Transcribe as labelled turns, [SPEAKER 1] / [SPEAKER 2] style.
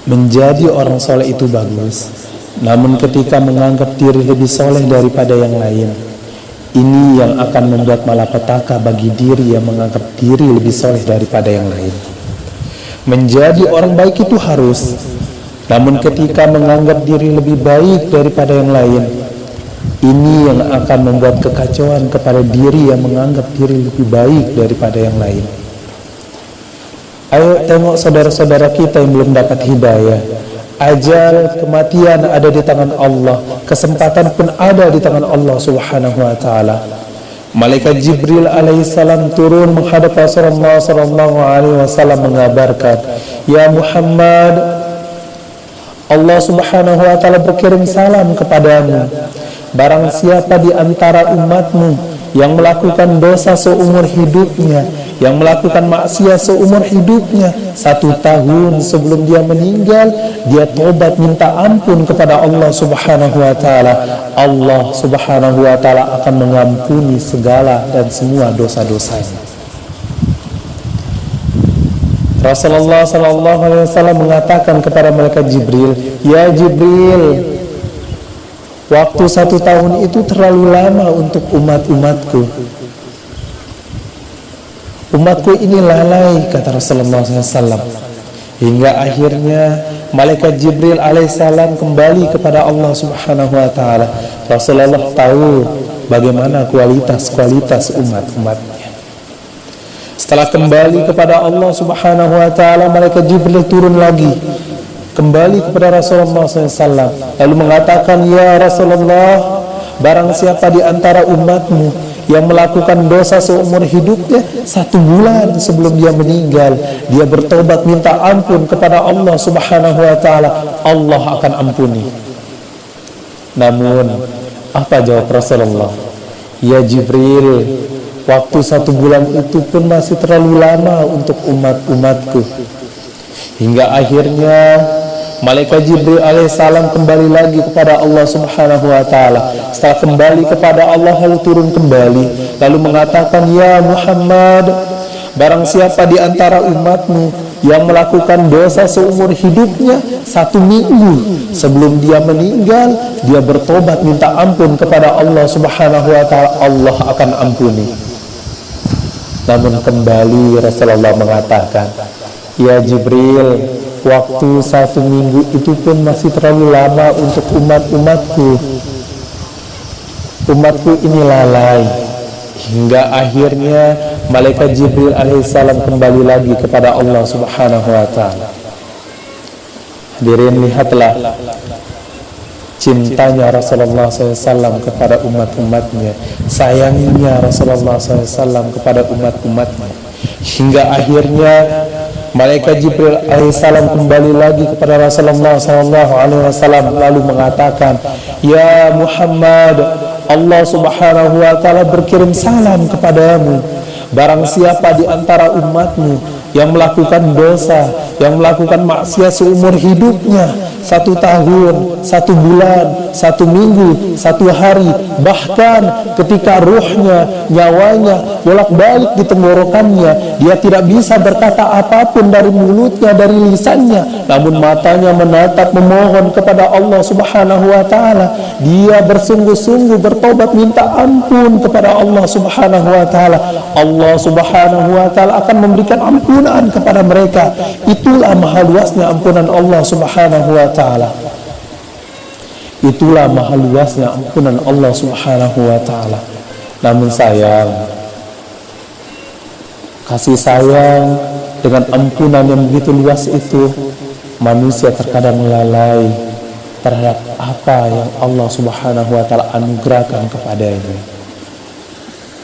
[SPEAKER 1] Menjadi orang soleh itu bagus, namun ketika menganggap diri lebih soleh daripada yang lain, ini yang akan membuat malapetaka bagi diri yang menganggap diri lebih soleh daripada yang lain. Menjadi orang baik itu harus, namun ketika menganggap diri lebih baik daripada yang lain, ini yang akan membuat kekacauan kepada diri yang menganggap diri lebih baik daripada yang lain. Ayo tengok saudara-saudara kita yang belum dapat hidayah. Ajal, kematian ada di tangan Allah, kesempatan pun ada di tangan Allah Subhanahu wa taala. Malaikat Jibril alaihissalam turun menghadap Rasulullah sallallahu alaihi wasallam mengabarkan, "Ya Muhammad, Allah Subhanahu wa taala berkirim salam kepadamu. Barang siapa di antara umatmu yang melakukan dosa seumur hidupnya, yang melakukan maksiat seumur hidupnya, 1 tahun sebelum dia meninggal, dia tobat minta ampun kepada Allah Subhanahu wa taala, Allah Subhanahu wa taala akan mengampuni segala dan semua dosa-dosanya." Rasulullah sallallahu alaihi wasallam mengatakan kepada malaikat Jibril, "Ya Jibril, waktu 1 tahun itu terlalu lama untuk umatku. Umatku ini lalai," kata Rasulullah SAW. Hingga akhirnya malaikat Jibril alaihissalam kembali kepada Allah Subhanahu wa taala. Rasulullah tahu bagaimana kualitas umat-umatnya. Setelah kembali kepada Allah Subhanahu wa taala, malaikat Jibril turun lagi kembali kepada Rasulullah SAW, lalu mengatakan, "Ya Rasulullah, barang siapa di antara umatmu yang melakukan dosa seumur hidupnya, 1 bulan sebelum dia meninggal, dia bertobat minta ampun kepada Allah Subhanahu wa taala, Allah akan ampuni." Namun apa jawab Rasulullah? "Ya Jibril, waktu 1 bulan itu pun masih terlalu lama untuk umatku." Hingga akhirnya malaikat Jibril alaihissalam kembali lagi kepada Allah Subhanahu wa taala. Setelah kembali kepada Allah, lalu turun kembali, lalu mengatakan, "Ya Muhammad, barang siapa di antara umatmu yang melakukan dosa seumur hidupnya, 1 minggu sebelum dia meninggal, dia bertobat minta ampun kepada Allah Subhanahu wa taala, Allah akan ampuni." Namun kembali Rasulullah mengatakan, "Ya Jibril, waktu 1 minggu itu pun masih terlalu lama untuk umatku. Umatku ini lalai." Hingga akhirnya malaikat Jibril alaihissalam kembali lagi kepada Allah Subhanahu wa taala. Hadirin, lihatlah cintanya Rasulullah SAW kepada umat-umatnya, sayangnya Rasulullah SAW kepada umat-umatnya. Hingga akhirnya malaikat Jibril alaihissalam kembali lagi kepada Rasulullah SAW, lalu mengatakan, "Ya Muhammad, Allah Subhanahu wa taala berkirim salam kepadamu. Barang siapa di antara umatmu yang melakukan dosa, yang melakukan maksiat seumur hidupnya, 1 tahun, 1 bulan, 1 minggu, 1 hari, bahkan ketika ruhnya, nyawanya bolak-balik di tenggorokannya, dia tidak bisa berkata apapun dari mulutnya, dari lisannya, namun matanya menatap memohon kepada Allah Subhanahu wa taala, dia bersungguh-sungguh bertobat minta ampun kepada Allah Subhanahu wa taala, Allah Subhanahu wa taala akan memberikan ampunan kepada mereka." Itulah maha luasnya ampunan Allah Subhanahu wa taala. Itulah maha luasnya ampunan Allah Subhanahu wa taala. Namun sayang, kasih sayang dengan ampunan yang begitu luas itu, manusia terkadang lalai terhadap apa yang Allah Subhanahu wa taala anugerahkan kepadanya.